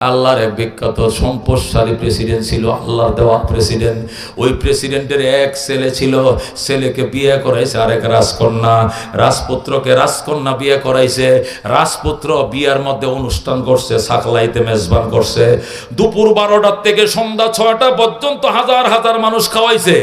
আল্লাহর এক বিখ্যাত সম্পদশালী প্রেসিডেন্ট ছিল, আল্লাহর দেওয়া প্রেসিডেন্ট। ওই প্রেসিডেন্টের এক ছেলে ছিল, ছেলেকে বিয়ে করাইছে আরেক রাজকন্যা, রাজপুত্রকে রাজকন্যা বিয়ে করাইছে। রাজপুত্র বিয়ার মধ্যে অনুষ্ঠান করছে, সাকলাইতে মেজবান করছে। দুপুর 12টার থেকে সন্ধ্যা 6টা পর্যন্ত হাজার হাজার মানুষ খাওয়াইছে।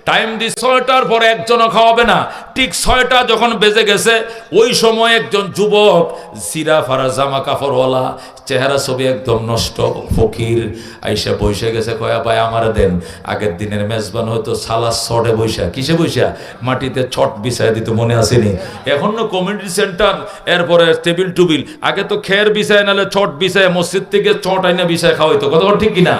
টাইম দি 6টার পরে একজনও খাওয়াবে না। ঠিক 6টা যখন বেজে গেছে, ওই সময় একজন যুবক সিরা ফারা জামা কাপড়ওয়ালা, চেহারা ছবি একদম নষ্ট, ফকির আইসা বসে গেছে। কয়া ভাই আমার দেন। আগের দিনের মেজবান হয়তো সালাস ছটে বৈশা, কিসে বৈশা, মাটিতে ছট বিছায় দিত, মনে আসেনি? এখনো কমিউনিটি সেন্টার, এরপরে টেবিল টুবিল, আগে তো খের বিছায়, নাহলে চট বিছায়, মসজিদ থেকে চট আইনা বিছায় খাওয়াইতো। কথা ঠিক কিনা?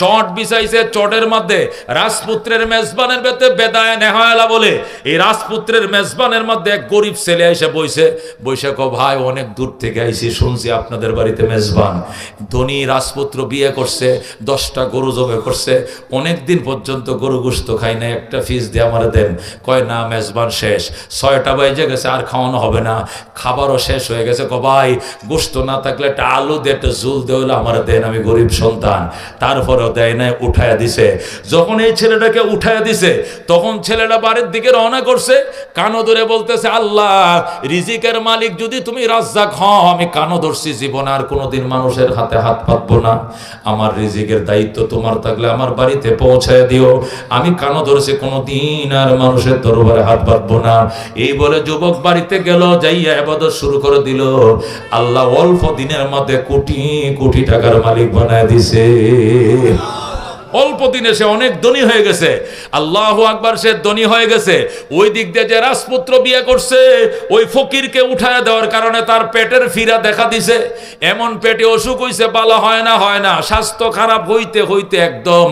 চট বিছাইছে, চটের মধ্যে রাজপুত্রের মেজবানের বেতে বেদায় নেহায়লা বলে এই রাজপুত্রের মেজবানের মধ্যে এক গরিব ছেলে এসে বইছে। বৈশা কো ভাই অনেক দূর থেকে আইছি, শুনছি আপনাদের বাড়িতে মেজবান। ধনী রাজপুত্র বিয়ে করছে, 10টা গরু জবে করছে, অনেক দিন পর্যন্ত গরু গোশত খাই না, একটা ফিস দিয়ে আমার দেন। কয় না, মেজবান শেষ, 6টা বেজে গেছে, আর খাওয়ানো হবে না, খাবারও শেষ হয়ে গেছে। কো ভাই গোশত না থাকলে একটা আলু দিয়ে একটা ঝুল দিয়ে হলে আমার দেন, আমি গরিব সন্তান। তারপরেও দেয় না, উঠায়া দিছে। যখন এই ছেলেটাকে উঠায়া দিছে, তখন ছেলেটা বাড়ির দিকে রওনা করছে, কানো ধরে বলতেছে, আল্লাহ রিজিকের মালিক যদি তুমি রাজ্জাক হও, আমি কানো ধরছি, জীবন আর কোনোদিন মানুষের হাতে হাত পাতবো না। আমার রিজিকের দায়িত্ব তোমার থাকলে আমার বাড়িতে পৌঁছায় দিও। আমি কানো ধরেছি, কোনোদিন আর মানুষের দরবারে হাত পাতবো না। এই বলে যুবক বাড়িতে গেল, যাইয়া ইবাদত শুরু করে দিল। আল্লাহ অল্প দিনের মধ্যে কোটি কোটি টাকার মালিক বানায় দিছে। অল্প দিনে সে অনেক ধনী হয়ে গেছে। আল্লাহু আকবার, সে ধনী হয়ে গেছে। ওই দিক দিয়ে যে রাজপুত্র বিয়ে করছে, ওই ফকিরকে উঠায় দেওয়ার কারণে তার পেটের ফিরা দেখা দিছে। এমন পেটে অসুখ হইছে, বালা হয় না, স্বাস্থ্য খারাপ হইতে হইতে একদম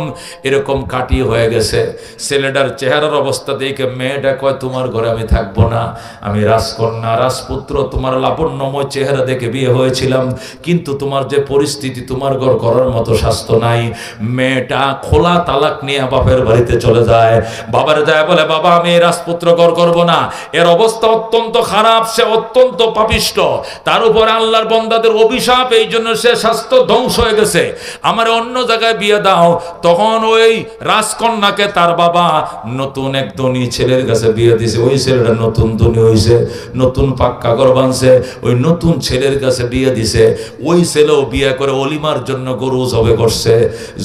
এরকম কাটি হয়ে গেছে। ছেলেটার চেহারার অবস্থা দেখে মেয়েটা কয়, তোমার ঘরে আমি থাকবো না, আমি রাজকন্যা, রাজপুত্র, তোমার লাবণ্যময় চেহারা দেখে বিয়ে হয়েছিলাম, কিন্তু তোমার যে পরিস্থিতি, তোমার ঘর করার মতো স্বাস্থ্য নাই। মেয়েটা খোলা তালাক নিয়ে বাপের বাড়িতে চলে যায়। বাবার যায় বলে, বাবা আমি এই রাজপুত্র ঘর করব না, এর অবস্থা অত্যন্ত খারাপ, সে অত্যন্ত পাপিষ্ট, তার উপরে আল্লাহর বান্দাদের অভিশাপ, এই জন্য সে স্বাস্থ্য ধ্বংস হয়ে গেছে, আমার অন্য জায়গায় বিয়ে দাও। তখন ওই রাজকন্যাকে তার বাবা নতুন এক ধনী ছেলের কাছে বিয়ে দিছে। ওই ছেলেটা নতুন ধনী হয়েছে, নতুন পাক্কা ঘর বানছে, ওই নতুন ছেলের কাছে বিয়ে দিছে। ওই ছেলেও বিয়ে করে অলিমার জন্য গরু জবে করছে।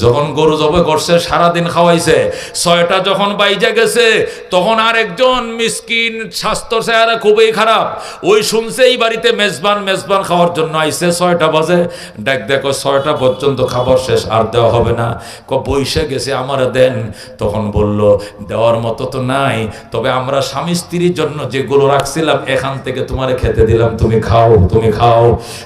যখন গরু জবে করছে, সারাদিন খাওয়াইছে। 6টা যখন বাইজে গেছে, তখন আর একজন মিসকিন, স্বাস্থ্য চেহারা খুবই খারাপ, ওই শুনছে এই বাড়িতে মেজবান খাওয়ার জন্য আইছে। 6টা বাজে, দেখ দেখো 6টা পর্যন্ত খাবার শেষ, আর দেওয়া হবে না। বইসে গেছে, আমার দেন। তখন বলল, দেওয়ার মতো তো নাই, তবে আমরা স্বামী স্ত্রীর জন্য যেগুলো রাখছিলাম, এখান থেকে তোমারে খেতে দিলাম, তুমি খাও, তুমি খাও।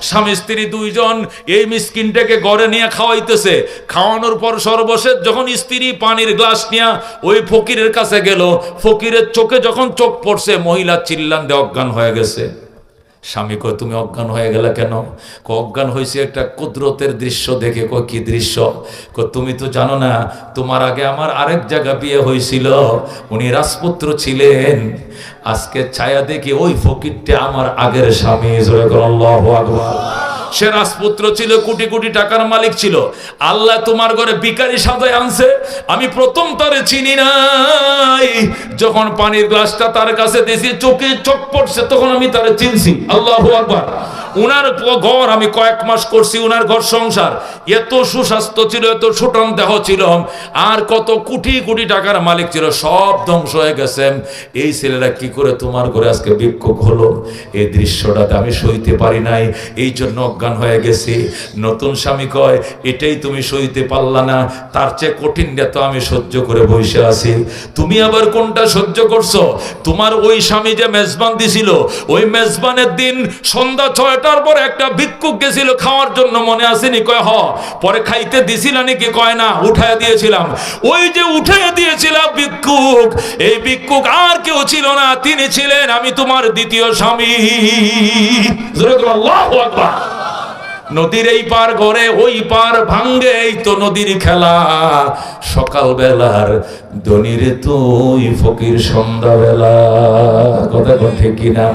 স্বামী স্ত্রী দুইজন এই মিসকিনটাকে ঘরে নিয়ে খাওয়াইতেছে। খাওয়ানোর পর সর্বশেষ যখন স্ত্রী পানির গ্লাস নিয়ে ওই ফকিরের কাছে গেল, ফকিরের চোখে যখন চোখ পড়ছে, মহিলা চিল্লান দিয়ে অজ্ঞান হয়ে গেছে। স্বামী কয়, তুমি অজ্ঞান হয়ে গেলে কেন? অজ্ঞান হয়েছে একটা কুদরতের দৃশ্য দেখে। কয়, কি দৃশ্য? তুমি তো জানো না, তোমার আগে আমার আরেক জায়গা বিয়ে হয়েছিল, উনি রাজপুত্র ছিলেন, আজকে ছায়া দেখি ওই ফকিরটা আমার আগের স্বামী। আল্লাহু আকবার। সে রাজপুত্র ছিল, কোটি কোটি টাকার মালিক ছিল। আল্লাহ তোমার ঘরে ভিখারি সাজায় আনছে, আমি প্রথম তারে চিনি নাই, যখন পানির গ্লাসটা তার কাছে দিয়েছি, চোখে চোখ পড়ছে, তখন আমি তারে চিনছি। আল্লাহু আকবার। উনার ঘর আমি কয়েক মাস করছি, উনার ঘর সংসার, এত সুস্বাস্থ্য ছিল, এত সুঠাম দেহ ছিল, আর কত কোটি কোটি টাকার মালিক ছিল, সব ধ্বংস হয়ে গেছে। এই ছেলেরা কি করে তোমার ঘরে আজকে ভিক্ষুক হলো? এই দৃশ্যটাতে আমি সইতে পারি নাই, এই জন্য অজ্ঞান হয়ে গেছি। নতুন স্বামী কয়, এটাই তুমি সইতে পারলা না, তার চেয়ে কঠিন তো আমি সহ্য করে বসে আছি। তুমি আবার কোনটা সহ্য করছো? তোমার ওই স্বামী যে মেজবান দিছিল, ওই মেজবানের দিন সন্ধ্যা 6টার পর একটা ভিক্ষুক গেছিল খাওয়ার জন্য, মনে আসেনি? কয়, হ। পরে খাইতে দিছিল নাকি? কয় না, উঠায় দিয়েছিলাম। ওই যে উঠায় দিয়েছিলাম ভিক্ষুক, এই ভিক্ষুক আর কেউ ছিল না, তিনি ছিলেন আমি তোমার দ্বিতীয় স্বামী। আল্লাহু আকবার। নদীর এই পার ঘরে ওই পার ভাঙ্গে, এই তো নদীর খেলা। সকাল বেলার ধনীরে তুই ফকির সন্ধ্যাবেলা। কথা কোন ঠিক কিনা?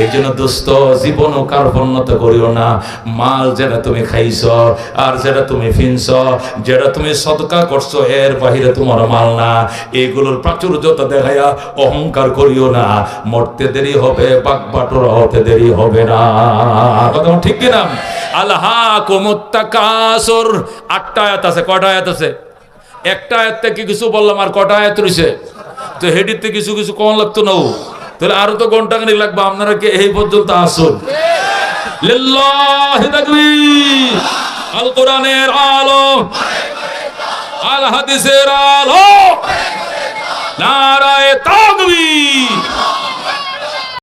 এই জন্য দোস্ত, জীবনও কার্পণ্যত করিও না। মাল যেটা তুমি খাইছ আর যেটা তুমি ফিনছ, যেটা তুমি সদকা করছো, এর বাহিরে তোমার মাল না। এগুলোর প্রাচুর্যতা দেখাইয়া অহংকার করিও না। মরতে দেরি হবে, বাগবাটোরা হতে দেরি হবে না। কথা ঠিক কিনা? আলহাকুমুত তাকাসুর। 8টা আয়াত আছে। কয়টা আয়াত আছে? একটা আয়াত থেকে কিছু বললাম, আর কটা আয়াত রয়েছে? তো হেডিতে কিছু কিছু কম লাগতো না, তাহলে আরো তো ঘন্টা খানিক লাগবে। আপনারা কি এই পর্যন্ত আসুন? লিল্লাহি তাকবীর। আল কোরআনের আলো, আল হাদিসের আলো, নারায়ে তাকবীর।